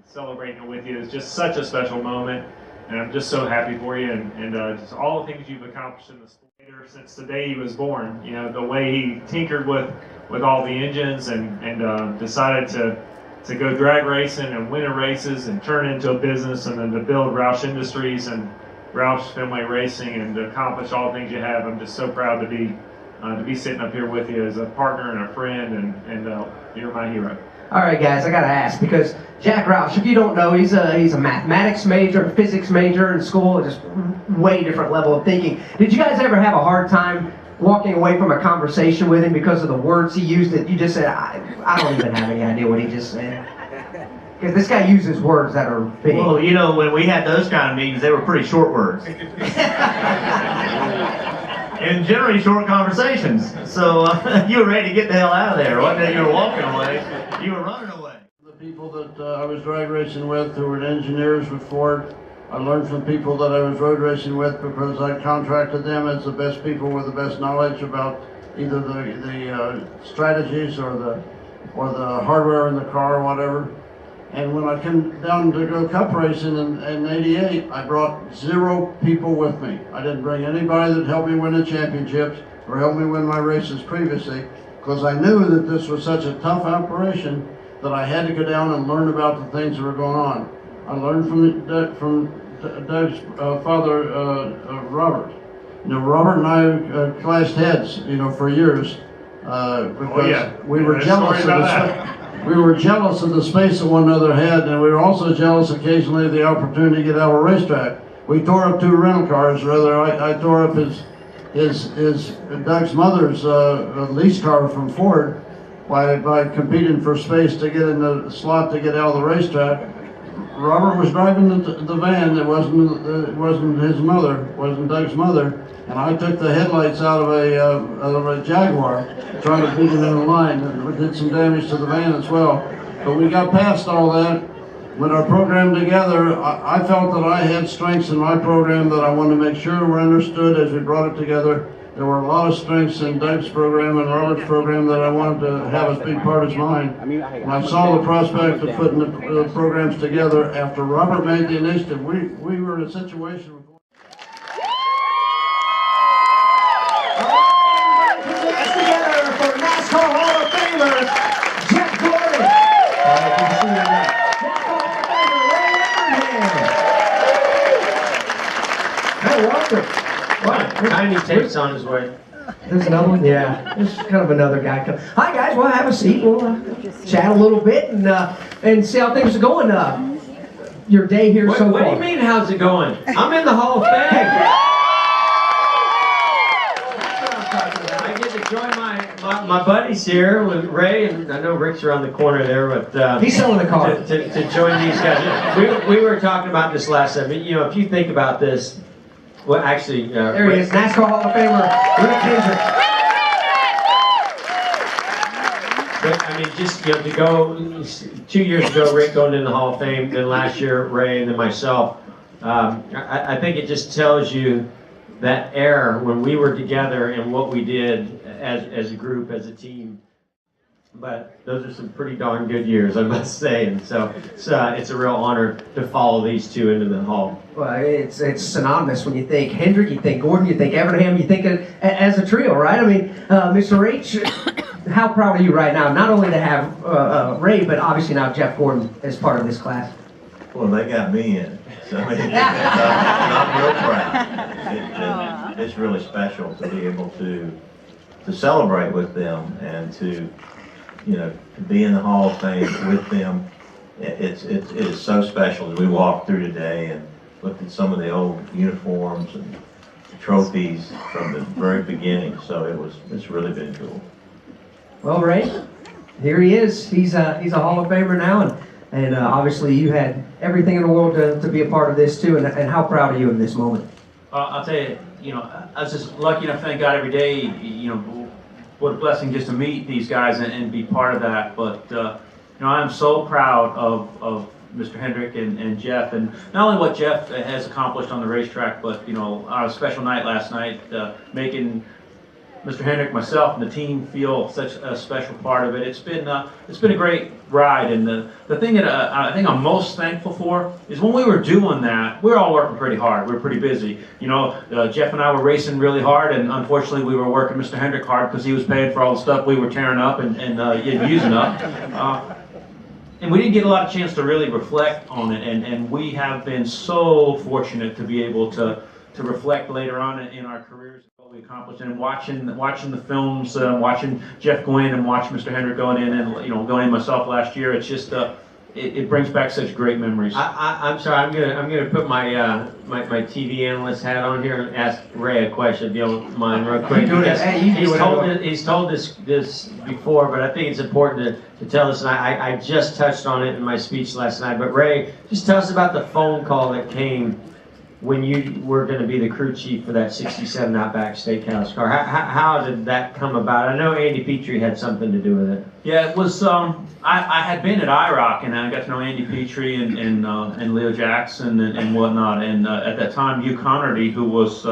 celebrating it with you. It's just such a special moment, and I'm just so happy for you, and just all the things you've accomplished in the sport since the day he was born. You know, the way he tinkered with all the engines and decided to go drag racing and win races and turn into a business, and then to build Roush Industries and Roush Fenway Racing and to accomplish all the things you have. I'm just so proud to be sitting up here with you as a partner and a friend, and you're my hero. All right, guys, I gotta ask, because Jack Roush, if you don't know, he's a mathematics major, physics major in school, just way different level of thinking. Did you guys ever have a hard time walking away from a conversation with him because of the words he used that you just said, I don't even have any idea what he just said? Because this guy uses words that are big. Well, you know, when we had those kind of meetings, they were pretty short words. And generally short conversations. So you were ready to get the hell out of there. One day you were walking away, you were running away. The people that I was drag racing with who were engineers with Ford, I learned from people that I was road racing with because I contracted them as the best people with the best knowledge about either the strategies or the hardware in the car or whatever. And when I came down to go cup racing in '88, I brought 0 people with me. I didn't bring anybody that helped me win the championships or helped me win my races previously, because I knew that this was such a tough operation that I had to go down and learn about the things that were going on. I learned from Doug's father, Robert. You know, Robert and I clashed heads, you know, for years because we were jealous of the we were jealous of the space that one another had, and we were also jealous occasionally of the opportunity to get out of a racetrack. We tore up 2 rental cars. Rather, I tore up his Doug's mother's lease car from Ford by competing for space to get in the slot to get out of the racetrack. Robert was driving the van. It wasn't his mother, wasn't Doug's mother, and I took the headlights out of a Jaguar, trying to beat it in the line, and we did some damage to the van as well. But we got past all that. With our program together, I felt that I had strengths in my program that I wanted to make sure were understood as we brought it together. There were a lot of strengths in Doug's program and Robert's program that I wanted to have as big part of mine. And I saw the prospect of putting the programs together. After Robert made the initiative, we were in a situation. Let's together for Nascar Hall of Famer, Jeff Gordon. Nascar Hall of Famer, Ray Everhand. Tiny tapes on his way. There's another one? Yeah. There's kind of another guy. Hi, guys. Well, have a seat. We'll chat a little bit and see how things are going. Your day here so far. What do you mean, how's it going? I'm in the Hall of Fame. I get to join my buddies here with Ray, and I know Rick's around the corner there, but he's selling the car. To join these guys. We were talking about this last time. You know, if you think about this. Well, actually, there he is, NASCAR Hall of Famer, Rick Hendrick. But I mean, just to go 2 years ago, Rick going in the Hall of Fame, then last year Ray, and then myself. I think it just tells you that era when we were together and what we did as a group, as a team. But those are some pretty darn good years, I must say, and so it's a real honor to follow these two into the Hall. Well, it's synonymous when you think Hendrick, you think Gordon, you think Everhand, you think as a trio, right? I mean, Mr. H, how proud are you right now, not only to have Ray, but obviously now Jeff Gordon as part of this class? Well, they got me in it, so I'm real proud. It's really special to be able to celebrate with them and to be in the Hall of Fame with them. It is so special as we walked through today and looked at some of the old uniforms and trophies from the very beginning. So it's really been cool. Well, Ray, here he is. He's a Hall of Famer now, and obviously you had everything in the world to be a part of this too. And how proud are you in this moment? I'll tell you, I was just lucky enough, thank God every day, what a blessing just to meet these guys and be part of that. But I'm so proud of Mr. Hendrick and Jeff, and not only what Jeff has accomplished on the racetrack, but our special night last night, making Mr. Hendrick, myself, and the team feel such a special part of it. It's been a great ride, and the thing that I think I'm most thankful for is when we were doing that, we were all working pretty hard. We were pretty busy. You know, Jeff and I were racing really hard, and unfortunately we were working Mr. Hendrick hard because he was paying for all the stuff we were tearing up and using up. And we didn't get a lot of chance to really reflect on it, and we have been so fortunate to be able to reflect later on in our careers what we accomplished, and watching the films, watching Jeff go in and watch Mr. Hendrick going in, and going in myself last year. It's just it brings back such great memories. I'm sorry. I'm gonna put my my TV analyst hat on here and ask Ray a question, if you don't mind, real quick. He's told this before, but I think it's important to tell us. And I just touched on it in my speech last night. But Ray, just tell us about the phone call that came when you were going to be the crew chief for that '67 Outback Steakhouse car. How did that come about? I know Andy Petrie had something to do with it. Yeah, it was. I had been at IROC, and I got to know Andy Petrie and Leo Jackson and whatnot. And at that time, Hugh Connerty, who was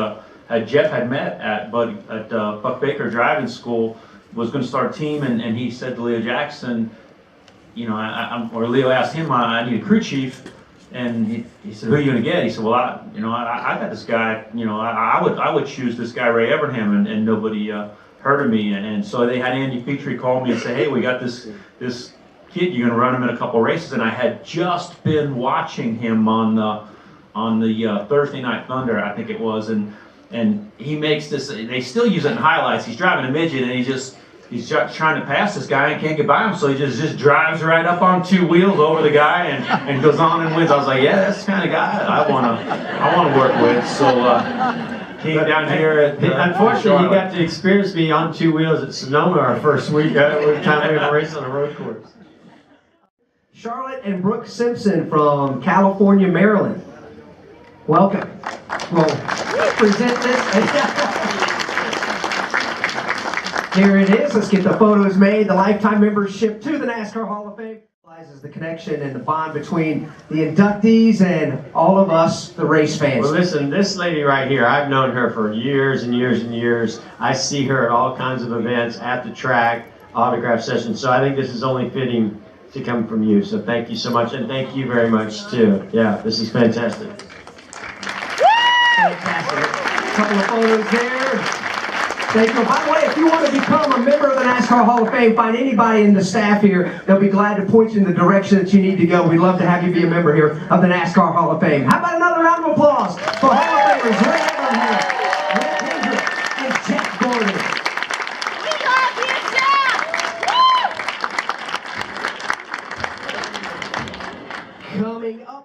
Jeff had met at Buck Baker Driving School, was going to start a team, and he said to Leo Jackson, or Leo asked him, I need a crew chief. And he said, "Who are you gonna get?" He said, "Well, I got this guy. I would choose this guy, Ray Evernham, and nobody heard of me." And so they had Andy Petrie call me and say, "Hey, we got this kid. You're gonna run him in a couple races." And I had just been watching him on the Thursday Night Thunder, I think it was, and he makes this. They still use it in highlights. He's driving a midget, and he's just trying to pass this guy and can't get by him, so he just drives right up on two wheels over the guy and goes on and wins. I was like, yeah, that's the kind of guy I wanna work with. So came down here at unfortunately, you got to experience me on two wheels at Sonoma our first week. Every time we were racing on a road course. Charlotte and Brooke Simpson from California, Maryland. Welcome. Well, present this. Here it is. Let's get the photos made. The lifetime membership to the NASCAR Hall of Fame realizes the connection and the bond between the inductees and all of us, the race fans. Well, listen, this lady right here, I've known her for years and years and years. I see her at all kinds of events, at the track, autograph sessions. So I think this is only fitting to come from you. So thank you so much, and thank you very much too. Yeah, this is fantastic. Fantastic. A couple of photos there. Thank you. By the way, if you want to become a member of the NASCAR Hall of Fame, find anybody in the staff here. They'll be glad to point you in the direction that you need to go. We'd love to have you be a member here of the NASCAR Hall of Fame. How about another round of applause for Hall of Famers Ray Evernham, Rick Hendrick, and Jack Gordon. We love you, Jack! Coming up.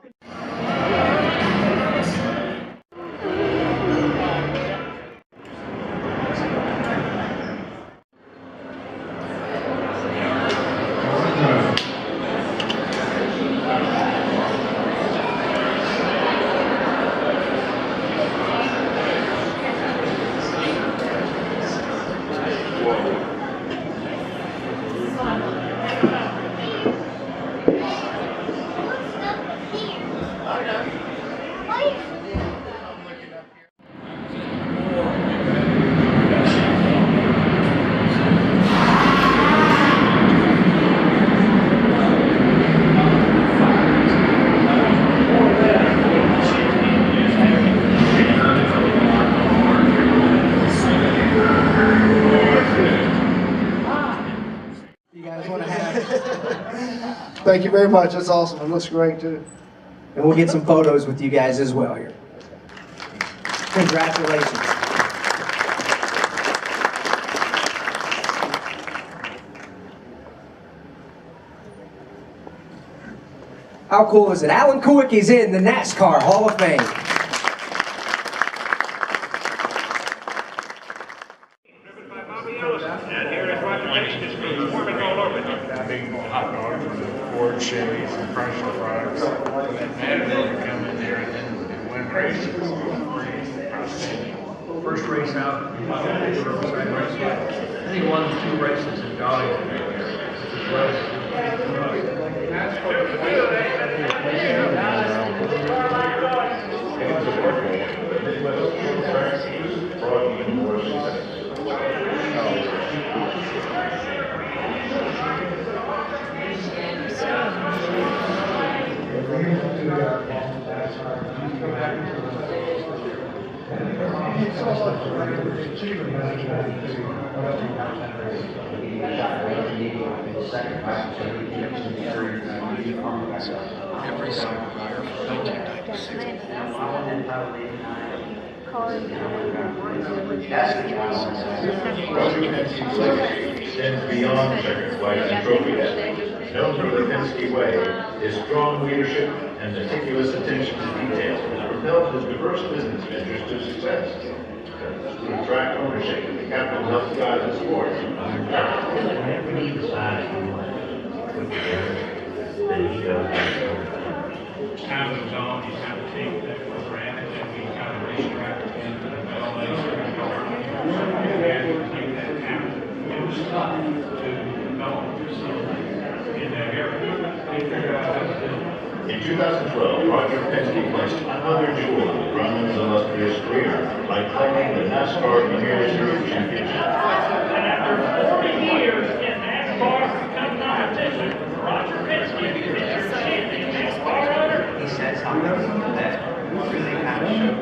Thank you very much. That's awesome. It looks great too. And we'll get some photos with you guys as well here. Congratulations. How cool is it? Alan Kulwicki's in the NASCAR Hall of Fame. Hot dogs and Ford Chevys and Chrysler products. And then come in there and win races. Pretty outstanding. First race out, I think 1 or 2 races in Dolly. Extends beyond checkered flags and trophy heads. Known for the Penske way, his strong leadership and meticulous attention to detail has propelled his diverse business ventures to success. Through track ownership, the captain helps guide the sport. Whenever he decides he wants to put together, then he goes Time goes on, you kind of take that for granted, and we kind of racetrack into the ventilation and take that time to stop to develop in that area. They figured out how to do it. In 2012, Roger Penske placed another jewel in the Grumman's illustrious career by claiming the NASCAR Premier Series championship. And after 40 years in NASCAR becoming competition, Roger Penske is your champion NASCAR runner. He said something that really kind of showed.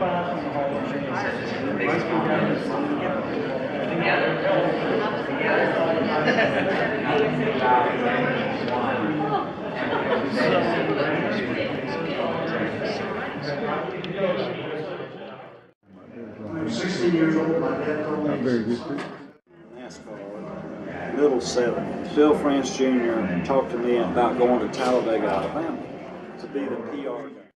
He said this is the biggest compliment. I'm 16 years old, my dad told me. Very good. NASCAR, middle seven. Phil France Jr. talked to me about going to Talladega, Alabama to be the PR.